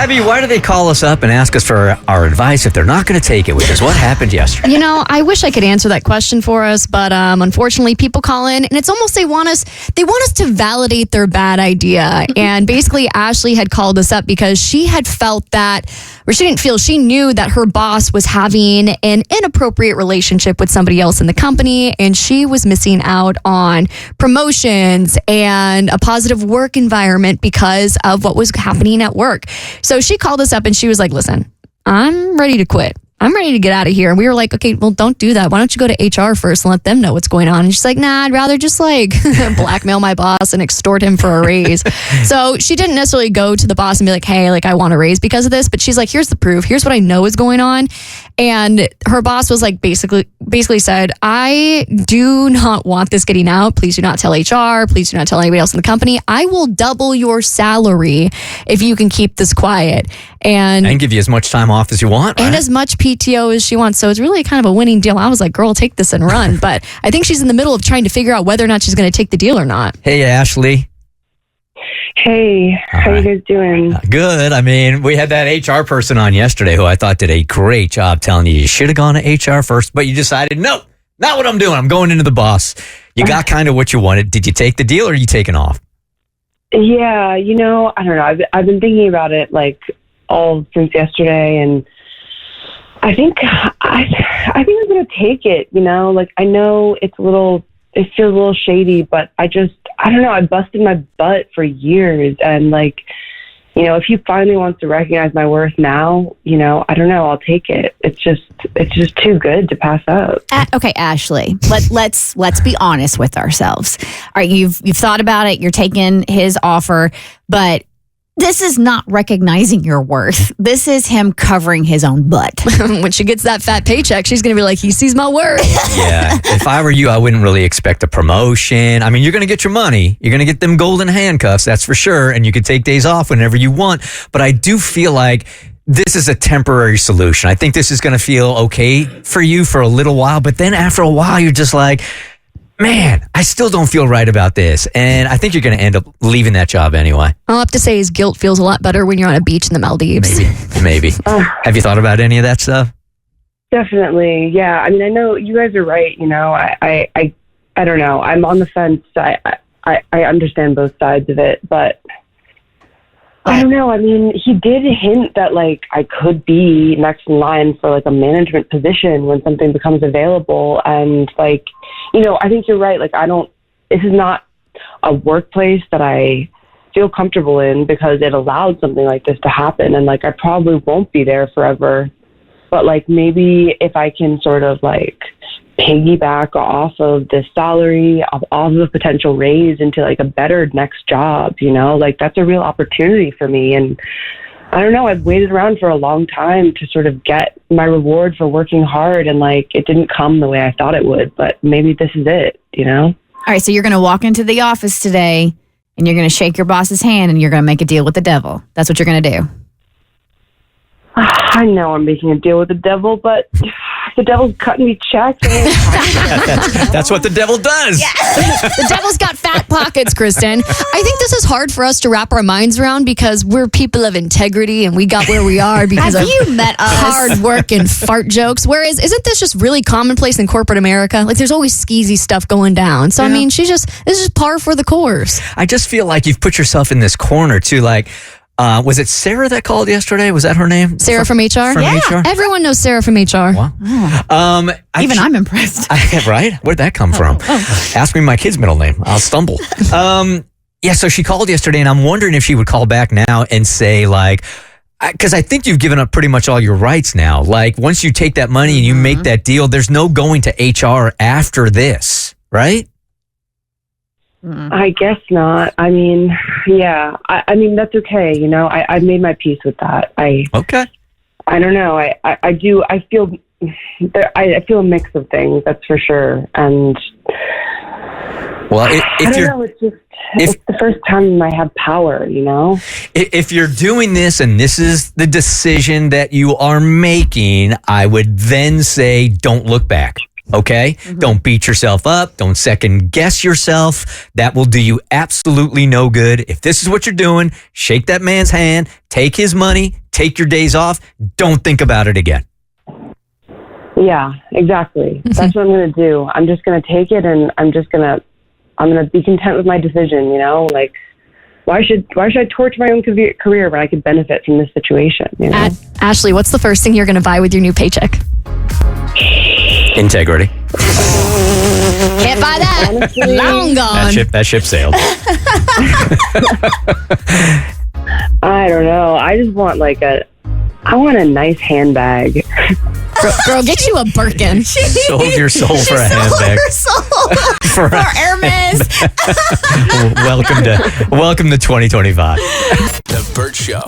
Abby, why do they call us up and ask us for our advice if they're not going to take it with us? What happened yesterday? I wish I could answer that question for us, but unfortunately, people call in, and it's almost they want us to validate their bad idea. And basically, Ashley had called us up because she had felt that, or she knew that her boss was having an inappropriate relationship with somebody else in the company, and she was missing out on promotions and a positive work environment because of what was happening at work. So she called us up and she was like, listen, I'm ready to quit. I'm ready to get out of here. And we were like, okay, well, don't do that. Why don't you go to HR first and let them know what's going on? And she's like, nah, I'd rather just blackmail my boss and extort him for a raise. So she didn't necessarily go to the boss and be like, hey, I want a raise because of this. But she's like, here's the proof. Here's what I know is going on. And her boss was like, basically said, I do not want this getting out. Please do not tell HR. Please do not tell anybody else in the company. I will double your salary if you can keep this quiet. And give you as much time off as you want. And right? as much PTO as she wants. So it's really kind of a winning deal. I was like, girl, take this and run. But I think she's in the middle of trying to figure out whether or not she's going to take the deal or not. Hey, Ashley. Hey, how you guys doing? Good. I mean, we had that HR person on yesterday who I thought did a great job telling you should have gone to HR first, but you decided, no, not what I'm doing. I'm going into the boss. You got kind of what you wanted. Did you take the deal or are you taking off? Yeah, I don't know. I've been thinking about it all since yesterday, and I think I'm going to take it, I know it feels a little shady, but I don't know. I busted my butt for years. And if he finally wants to recognize my worth now, I don't know. I'll take it. It's just too good to pass up. Okay, Ashley, let's be honest with ourselves. All right. You've thought about it. You're taking his offer, but this is not recognizing your worth. This is him covering his own butt. When she gets that fat paycheck, she's going to be like, he sees my worth. Yeah. If I were you, I wouldn't really expect a promotion. I mean, you're going to get your money. You're going to get them golden handcuffs, that's for sure. And you can take days off whenever you want. But I do feel like this is a temporary solution. I think this is going to feel okay for you for a little while. But then after a while, you're just like, man, I still don't feel right about this. And I think you're going to end up leaving that job anyway. I'll have to say his guilt feels a lot better when you're on a beach in the Maldives. Maybe. Have you thought about any of that stuff? Definitely. Yeah. I mean, I know you guys are right. I don't know. I'm on the fence. I understand both sides of it, but I don't know. I mean, he did hint that I could be next in line for a management position when something becomes available. And I think you're right. This is not a workplace that I feel comfortable in because it allowed something like this to happen. And I probably won't be there forever. But maybe if I can sort of piggyback off of this salary, off of a potential raise into a better next job, that's a real opportunity for me. And I don't know, I've waited around for a long time to sort of get my reward for working hard, and it didn't come the way I thought it would, but maybe this is it, All right, so you're going to walk into the office today and you're going to shake your boss's hand and you're going to make a deal with the devil. That's what you're going to do. I know I'm making a deal with the devil, but the devil's cutting me checks. That's what the devil does. Yeah. The devil's got fat pockets, Kristen. I think this is hard for us to wrap our minds around because we're people of integrity and we got where we are because Have of you met us? Hard work and fart jokes. Whereas, isn't this just really commonplace in corporate America? There's always skeezy stuff going down. So, yeah. I mean, this is just par for the course. I just feel like you've put yourself in this corner too, was it Sarah that called yesterday? Was that her name? Sarah from HR? From HR? Everyone knows Sarah from HR. Wow. Oh. I'm impressed. Right? Where'd that come from? Ask me my kid's middle name. I'll stumble. So she called yesterday, and I'm wondering if she would call back now and say, because I think you've given up pretty much all your rights now. Once you take that money and you make that deal, there's no going to HR after this, right? I guess not. I mean, yeah. I mean, that's okay. I've made my peace with that. Okay. I don't know. I do. I feel a mix of things. That's for sure. And well, I don't know. It's the first time I have power. If you're doing this and this is the decision that you are making, I would then say, don't look back. Okay? Don't beat yourself up. Don't second guess yourself. That will do you absolutely no good. If this is what you're doing, shake that man's hand, take his money, take your days off. Don't think about it again. Yeah, exactly. That's what I'm going to do. I'm just going to take it, and I'm going to be content with my decision, you know? Like, why should I torch my own career when I could benefit from this situation, you know? Ashley, what's the first thing you're going to buy with your new paycheck? Integrity. Can't buy that. Honestly, Long gone. That ship sailed. I don't know. I just want I want a nice handbag. Girl, get you a Birkin. Sold your soul for a handbag. For Hermes. Welcome to 2025. The Bert Show.